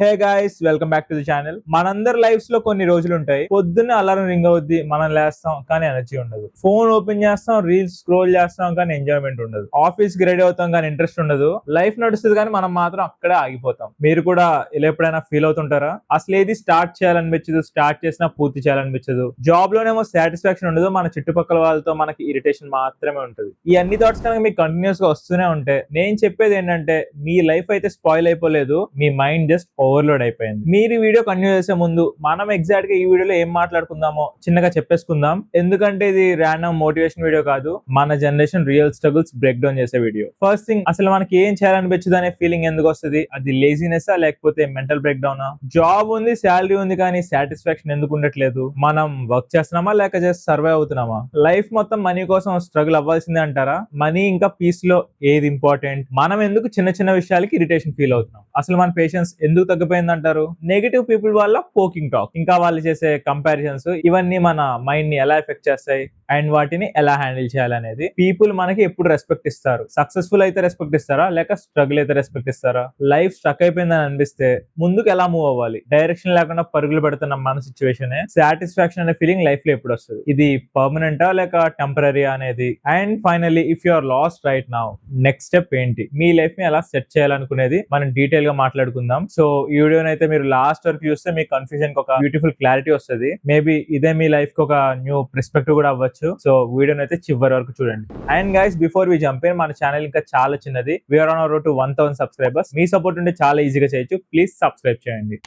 Hey guys, welcome back to the channel. మనందరి lifes లో కొన్ని రోజులు ఉంటాయి. పొద్దున్నే అలారం రింగ్ అవుద్ది, మనం లేస్తాం కానీ ఎనర్జీ ఉండదు. ఫోన్ ఓపెన్ చేస్తాం, రీల్స్ స్క్రోల్ చేస్తాం కానీ ఎంజాయ్మెంట్ ఉండదు. ఆఫీస్ కి రెడీ అవుతాం కానీ ఇంట్రెస్ట్ ఉండదు. లైఫ్ నడుస్తుంది కానీ మనం మాత్రం అక్కడే ఆగిపోతాం. మీరు కూడా ఇలా ఎప్పుడైనా ఫీల్ అవుతుంటారా? అసలు ఏది స్టార్ట్ చేయాలనిపించదు, స్టార్ట్ చేసినా పూర్తి చేయాలనిపించదు. జాబ్ లోనేమో సాటిస్ఫాక్షన్ ఉండదు, మన చుట్టుపక్కల వాళ్ళతో మనకి ఇరిటేషన్ మాత్రమే ఉంటుంది. ఈ అన్ని థాట్స్ కనుక మీకు కంటిన్యూస్ గా వస్తూనే ఉంటే, నేను చెప్పేది ఏంటంటే మీ లైఫ్ అయితే స్పాయిల్ అయిపోలేదు, మీ మైండ్ జస్ట్ ఓవర్లోడ్ అయిపోయింది. మీరు ఈ వీడియో కంటిన్యూ చేసే ముందు మనం ఎగ్జాక్ట్ గా ఈ వీడియోలో ఏం మాట్లాడుకుందామో చిన్నగా చెప్పేసుకుందాం. ఎందుకంటే ఇది ర్యాండమ్ మోటివేషన్ వీడియో కాదు, మన generation real struggles break down చేసే వీడియో. ఫస్ట్ థింగ్, అసలు మనకి ఏం చేయాలనిపించదు అనే ఫీలింగ్ ఎందుకు వస్తుంది? అది లేజినెస్ లేకపోతే మెంటల్ బ్రేక్ డౌనా? జాబ్ ఉంది, శాలరీ ఉంది, కానీ సాటిస్ఫాక్షన్ ఎందుకు ఉండట్లేదు? మనం వర్క్ చేస్తున్నామా లేక జస్ట్ సర్వైవ్ అవుతున్నామా? లైఫ్ మొత్తం మనీ కోసం స్ట్రగుల్ అవ్వాల్సిందే అంటారా? మనీ ఇంకా పీస్ లో ఏది ఇంపార్టెంట్? మనం ఎందుకు చిన్న చిన్న విషయాలకి ఇరిటేషన్ ఫీల్ అవుతున్నాం? అసలు మన పేషెన్స్ ఎందుకు తగ్గిపోయింది అంటారు? నెగిటివ్ పీపుల్ వల్ల పోకింగ్ టాక్, ఇంకా వాళ్ళు చేసే కంపారిజన్స్, ఇవన్నీ మన మైండ్ ని ఎలా ఎఫెక్ట్ చేస్తాయి అండ్ వాటిని ఎలా హ్యాండిల్ చేయాలనేది. పీపుల్ మనకి ఎప్పుడు రెస్పెక్ట్ ఇస్తారు? సక్సెస్ఫుల్ అయితే రెస్పెక్ట్ ఇస్తారా లేక స్ట్రగుల్ అయితే రెస్పెక్ట్ ఇస్తారా? లైఫ్ స్ట్రక్ అయిపోయిందని అనిపిస్తే ముందుకు ఎలా మూవ్ అవ్వాలి? డైరెక్షన్ లేకుండా పరుగులు పెడుతున్న మన సిచ్యువేషన్ సాటిస్ఫాక్షన్ అనే ఫీలింగ్ లైఫ్ లో ఎప్పుడు వస్తుంది? ఇది పర్మనెంటా లేక టెంపరీ అనేది? And finally, if you are lost right now, next step ఏంటి? మీ లైఫ్ ని ఎలా సెట్ చేయాలనుకునేది మనం డీటెయిల్ గా మాట్లాడుకుందాం. సో ఈ వీడియోని అయితే మీరు లాస్ట్ వరకు చూస్తే మీ కన్ఫ్యూజన్ కి ఒక బ్యూటిఫుల్ క్లారిటీ వస్తుంది. మేబీ ఇదే మీ లైఫ్ కి ఒక న్యూ పర్స్పెక్టివ్ కూడా అవ్వచ్చు. సో వీడియోని అయితే చివరి వరకు చూడండి. And guys, before we jump in, మన ఛానల్ ఇంకా చాలా చిన్నది. We're on road to 1000 subscribers. మీ సపోర్ట్ ఉంటే చాలా ఈజీగా చేయొచ్చు. ప్లీజ్ సబ్స్క్రైబ్ చేయండి.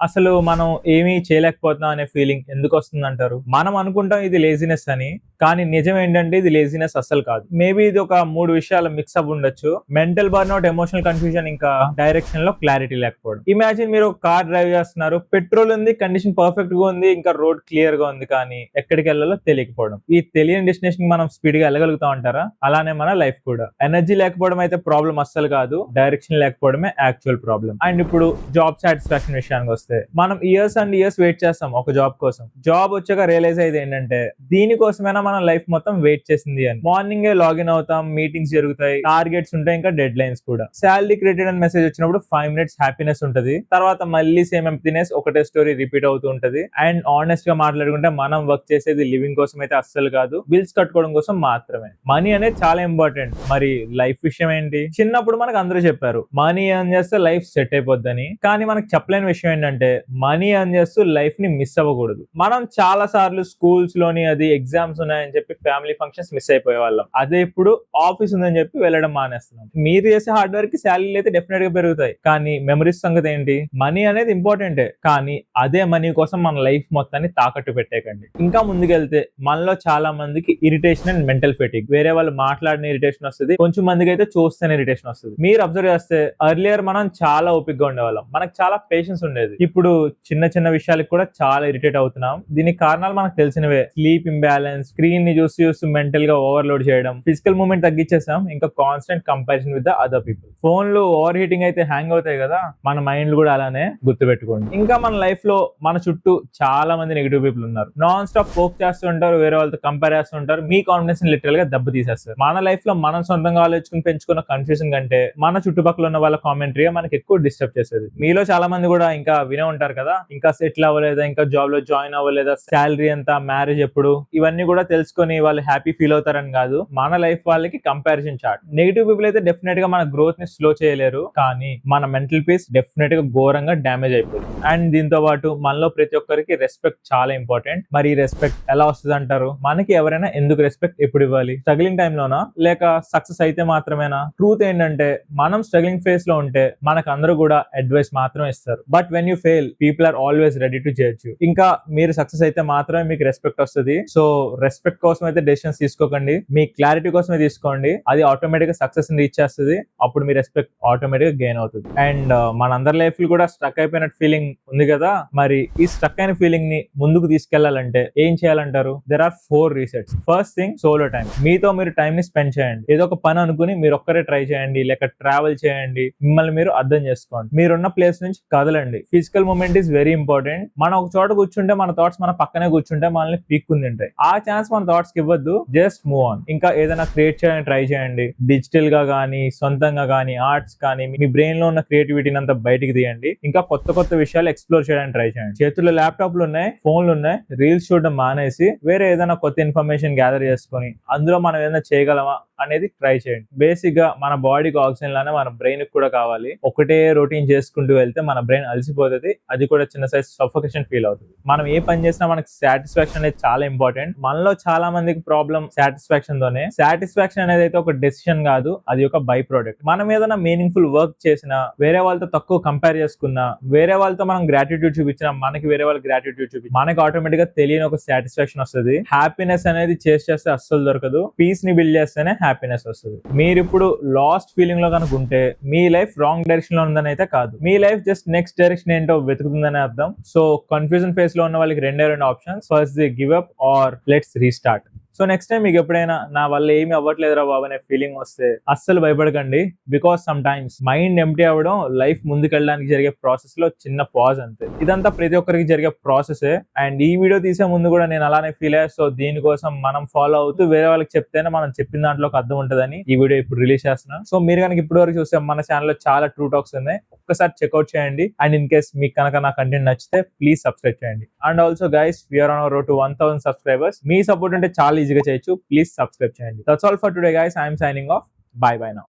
అసలు మనం ఏమీ చేయలేకపోతున్నాం అనే ఫీలింగ్ ఎందుకు వస్తుంది అంటారు? మనం అనుకుంటాం ఇది లేజినెస్ అని, కానీ నిజం ఏంటంటే ఇది లేజినెస్ అస్సలు కాదు. మేబీ ఇది ఒక 3 విషయాల మిక్స్ అప్ ఉండొచ్చు. మెంటల్ బర్న్అవుట్, ఎమోషనల్ కన్ఫ్యూజన్, ఇంకా డైరెక్షన్ లో క్లారిటీ లేకపోవడం. ఇమాజిన్ మీరు కార్ డ్రైవ్ చేస్తున్నారు, పెట్రోల్ ఉంది, కండిషన్ పర్ఫెక్ట్ గా ఉంది, ఇంకా రోడ్ క్లియర్ గా ఉంది, కానీ ఎక్కడికి వెళ్ళాలో తెలియకపోవడం. ఈ తెలియని డెస్టినేషన్ మనం స్పీడ్ గా వెళ్ళగలుగుతాం అంటారా? అలానే మన లైఫ్ కూడా. ఎనర్జీ లేకపోవడం అయితే ప్రాబ్లం అస్సలు కాదు, డైరెక్షన్ లేకపోవడమే యాక్చువల్ ప్రాబ్లం. అండ్ ఇప్పుడు జాబ్ సాటిస్ఫాక్షన్ విషయానికి వస్తే, మనం ఇయర్స్ అండ్ ఇయర్స్ వెయిట్ చేస్తాం ఒక జాబ్ కోసం. జాబ్ వచ్చాక రియలైజ్ అయ్యేది ఏంటంటే దీనికోసమైనా మన లైఫ్ మొత్తం వెయిట్ చేసింది అని. మార్నింగ్ లాగిన్ అవుతాం, మీటింగ్స్ జరుగుతాయి, టార్గెట్స్ ఉంటాయి, ఇంకా డెడ్ లైన్స్ కూడా. శాలరీ క్రెడిట్ అని మెసేజ్ వచ్చినప్పుడు 5 minutes హ్యాపీనెస్ ఉంటుంది, తర్వాత మళ్ళీ సేమ్ ఎంప్టీనెస్, ఒకటే స్టోరీ రిపీట్ అవుతూ ఉంటది. అండ్ ఆనెస్ట్ గా మాట్లాడుకుంటే మనం వర్క్ చేసేది లివింగ్ కోసం అయితే అస్సలు కాదు, బిల్స్ కట్టుకోవడం కోసం మాత్రమే. మనీ అనేది చాలా ఇంపార్టెంట్. మరి లైఫ్ విషయం ఏంటి? చిన్నప్పుడు మనకు అందరూ చెప్పారు మనీ ఎర్న్ చేస్తే లైఫ్ సెట్ అయిపోద్దని, కానీ మనకు చెప్పలేని విషయం ఏంటంటే మనీ ఎర్న్ చేస్తూ లైఫ్ ని మిస్ అవ్వకూడదు. మనం చాలా సార్లు స్కూల్స్ లోని అది ఎగ్జామ్స్ ఉన్నాయని చెప్పి ఫ్యామిలీ ఫంక్షన్స్ మిస్ అయిపోయే వాళ్ళం. అదే ఇప్పుడు ఆఫీస్ ఉందని చెప్పి వెళ్ళడం మానేస్తున్నాం. మీరు చేసే హార్డ్ వర్క్ కి శాలరీలు అయితే డెఫినెట్ గా పెరుగుతాయి, కానీ మెమరీస్ సంగతి ఏంటి? మనీ అనేది ఇంపార్టెంటే, కానీ అదే మనీ కోసం మన లైఫ్ మొత్తాన్ని తాకట్టు పెట్టేకండి. ఇంకా ముందుకెళ్తే మనలో చాలా మందికి ఇరిటేషన్ అండ్ మెంటల్ ఫెటిగ్. వేరే వాళ్ళు మాట్లాడిన ఇరిటేషన్ వస్తుంది, కొంచెం మందికి అయితే చూస్తేనే ఇరిటేషన్ వస్తుంది. మీరు అబ్జర్వ్ చేస్తే ఎర్లియర్ మనం చాలా ఓపిక్ గా ఉండేవాళ్ళం, మనకు చాలా పేషెన్స్ ఉండేది. ఇప్పుడు చిన్న చిన్న విషయాలకు కూడా చాలా ఇరిటేట్ అవుతున్నాం. దీనికి కారణాలు మనకు తెలిసినవే. స్లీప్ ఇంబ్యాలెన్స్, స్క్రీన్ ని చూసి చూసి మెంటల్ గా ఓవర్లోడ్ చేయడం, ఫిజికల్ మూవ్మెంట్ తగ్గించేసాం, ఇంకా constant comparison with the other people. ఫోన్లు ఓవర్ హీటింగ్ అయితే హ్యాంగ్ అవుతాయి కదా, మన మైండ్ కూడా అలానే గుర్తు పెట్టుకోండి. ఇంకా మన లైఫ్ లో మన చుట్టూ చాలా మంది నెగిటివ్ పీపుల్ ఉన్నారు. నాన్ స్టాప్ పోక్ చేస్తుంటారు, వేరే వాళ్ళతో కంపేర్ చేస్తుంటారు, మీ కాన్ఫిడెన్స్ లిటరల్ గా దెబ్బ తీసేస్తారు. మన లైఫ్ లో మనం సొంతంగా ఆలోచించుకుని పెంచుకున్న కన్ఫ్యూజన్ కంటే మన చుట్టుపక్కల ఉన్న వాళ్ళ కామెంటరీ మనకి ఎక్కువ డిస్టర్బ్ చేసేది. మీలో చాలా మంది కూడా ఇంకా వినే ఉంటారు కదా, ఇంకా సెటిల్ అవ్వలేదా, ఇంకా జాబ్ లో జాయిన్ అవ్వలేదా, శాలరీ ఎంత, మ్యారేజ్ ఎప్పుడు, ఇవన్నీ కూడా తెలుసుకొని వాళ్ళు హ్యాపీ ఫీల్ అవుతారని కాదు, మన లైఫ్ వాళ్ళకి కంపారిజన్ చార్ట్. నెగిటివ్ పీపుల్ అయితే డెఫినెట్ గా మన గ్రోత్ ని స్లో చేయలేరు, కానీ మన మెంటల్ పీస్ డెఫినెట్ గా ఘోరంగా డ్యామేజ్ అయిపోతుంది. అండ్ దీంతో పాటు మనలో ప్రతి ఒక్కరికి రెస్పెక్ట్ చాలా ఇంపార్టెంట్. మరి రెస్పెక్ట్ ఎలా వస్తుంది అంటారు? మనకి ఎవరైనా ఎందుకు రెస్పెక్ట్ ఎప్పుడు ఇవ్వాలి? స్ట్రగ్లింగ్ టైమ్ లోనా లేక సక్సెస్ అయితే మాత్రమేనా? ట్రూత్ ఏంటంటే మనం స్ట్రగ్లింగ్ ఫేజ్ లో ఉంటే మనకు అందరూ కూడా అడ్వైస్ మాత్రమే ఇస్తారు, but when you fail people are always ready to judge you. ఇంకా మీరు సక్సెస్ అయితే మాత్రమే మీకు రెస్పెక్ట్ వస్తుంది. సో రెస్పెక్ట్ కోసం అయితే డెసిషన్స్ తీసుకోకండి, మీ క్లారిటీ కోసమే తీసుకోండి. అది ఆటోమేటిక్ గా సక్సెస్ ని రీచ్ చేస్తుంది, అప్పుడు మీ రెస్పెక్ట్ ఆటోమేటిక్ గా గెయిన్ అవుతుంది. అండ్ మనందరి లైఫ్ లో కూడా స్ట్రక్ అయిపోయినట్టు ఫీలింగ్ ఉంది కదా, మరి ఈ స్ట్రక్ అయిన ఫీలింగ్ ని ముందుకు తీసుకెళ్లాలంటే ఏం చేయాలంటారు? There are 4 resets. First thing, solo time. మీతో మీరు టైం ని స్పెండ్ చేయండి. ఏదో ఒక పని అనుకుని మీరు ఒక్కరే ట్రై చేయండి, లేక ట్రావెల్ చేయండి, మిమ్మల్ని మీరు అర్థం చేసుకోండి, మీరున్న ప్లేస్ నుంచి కదలండి, physical physical movement is very important. మనం ఒక చోట కూర్చుంటే మన థాట్స్ మన పక్కనే కూర్చుంటే మనల్ని పీక్కుంది ఉంటాయి. ఆ ఛాన్స్ మన థాట్స్ కి ఇవ్వద్దు, జస్ట్ మూవ్ ఆన్. ఇంకా ఏదైనా క్రియేట్ చేయడానికి ట్రై చేయండి. డిజిటల్ గా కానీ, సొంతంగా కానీ, ఆర్ట్స్ కానీ, మీ బ్రెయిన్ లో ఉన్న క్రియేటివిటీని అంతా బయటికి తీయండి. ఇంకా కొత్త కొత్త విషయాలు ఎక్స్ప్లోర్ చేయడానికి ట్రై చేయండి. చేతుల్లో ల్యాప్టాప్లు ఉన్నాయి, ఫోన్లు ఉన్నాయి, రీల్స్ చూడడం మానేసి వేరే ఏదైనా కొత్త ఇన్ఫర్మేషన్ గ్యాదర్ చేసుకొని అందులో మనం ఏదైనా చేయగలమా అనేది ట్రై చేయండి. బేసిక్ గా మన బాడీకి ఆక్సిజన్ లానే మన బ్రెయిన్ కి కూడా కావాలి. ఒకటే రొటీన్ చేసుకుంటూ వెళ్తే మన బ్రెయిన్ అలసిపోతుంది, అది కూడా చిన్న సైజ్ సఫోకేషన్ ఫీల్ అవుతుంది. మనం ఏ పని చేసినా మనకి సాటిస్ఫాక్షన్ అనేది చాలా ఇంపార్టెంట్. మనలో చాలా మందికి ప్రాబ్లం సాటిస్ఫాక్షన్ తోనే. సాటిస్ఫాక్షన్ అనేది అయితే ఒక డెసిషన్ కాదు, అది ఒక బై ప్రోడక్ట్. మనం ఏదైనా మీనింగ్ఫుల్ వర్క్ చేసినా, వేరే వాళ్ళతో తక్కువ కంపేర్ చేసుకున్నా, వేరే వాళ్ళతో మనం గ్రాటిట్యూడ్ చూపించినా, మనకి వేరే వాళ్ళకి గ్రాటిట్యూడ్ చూపించి మనకి ఆటోమేటిక్ గా తెలియని ఒక సాటిస్ఫాక్షన్ వస్తుంది. హ్యాపీనెస్ అనేది చేస్తే అస్సలు దొరకదు. పీస్ ని బిల్డ్ చేస్తేనే హ్యాపీనెస్ వస్తుంది. మీరు ఇప్పుడు లాస్ట్ ఫీలింగ్ లో కనుక ఉంటే మీ లైఫ్ రాంగ్ డైరెక్షన్ లో ఉందని అయితే కాదు, మీ లైఫ్ జస్ట్ నెక్స్ట్ డైరెక్షన్ ఏంటో వెతుకుతుందని అర్థం. సో కన్ఫ్యూజన్ ఫేస్ లో ఉన్న వాళ్ళకి రెండే రెండు options, first the give up or let's restart. So next time మీకు ఎప్పుడైనా నా వల్ల ఏమి అవ్వట్లేదురా బాబు అనే ఫీలింగ్ వస్తే అస్సలు భయపడకండి. Because some times mind empty అవ్వడం లైఫ్ ముందుకెళ్ళడానికి జరిగే ప్రాసెస్ లో చిన్న పాజ్ అంతే. ఇదంతా ప్రతి ఒక్కరికి జరిగే ప్రాసెస్. అండ్ ఈ వీడియో తీసే ముందు కూడా నేను అలానే ఫీల్ అయ్యా. సో దీనికోసం మనం ఫాలో అవుతూ వేరే వాళ్ళకి చెప్తేనే మనం చెప్పిన దాంట్లోకి అర్థం ఉంటుందని ఈ వీడియో ఇప్పుడు రిలీజ్ చేస్తున్నాను. సో మీరు కనుక ఇప్పటి వరకు చూస్తే మన ఛానల్ లో చాలా ట్రూ టాక్స్ ఉన్నాయి, ఒక్కసారి చెక్అౌట్ చేయండి. అండ్ ఇన్ కేస్ మీకు కనుక నా కంటెంట్ నచ్చితే ప్లీజ్ సబ్స్క్రైబ్ చేయండి. And also guys, we're on our road to 1000 subscribers. మీ సపోర్ట్ అంటే చాలా ఈజీగా చేయొచ్చు, ప్లీజ్ సబ్స్క్రైబ్ చేయండి. That's all for today guys, I'm signing off. Bye bye now.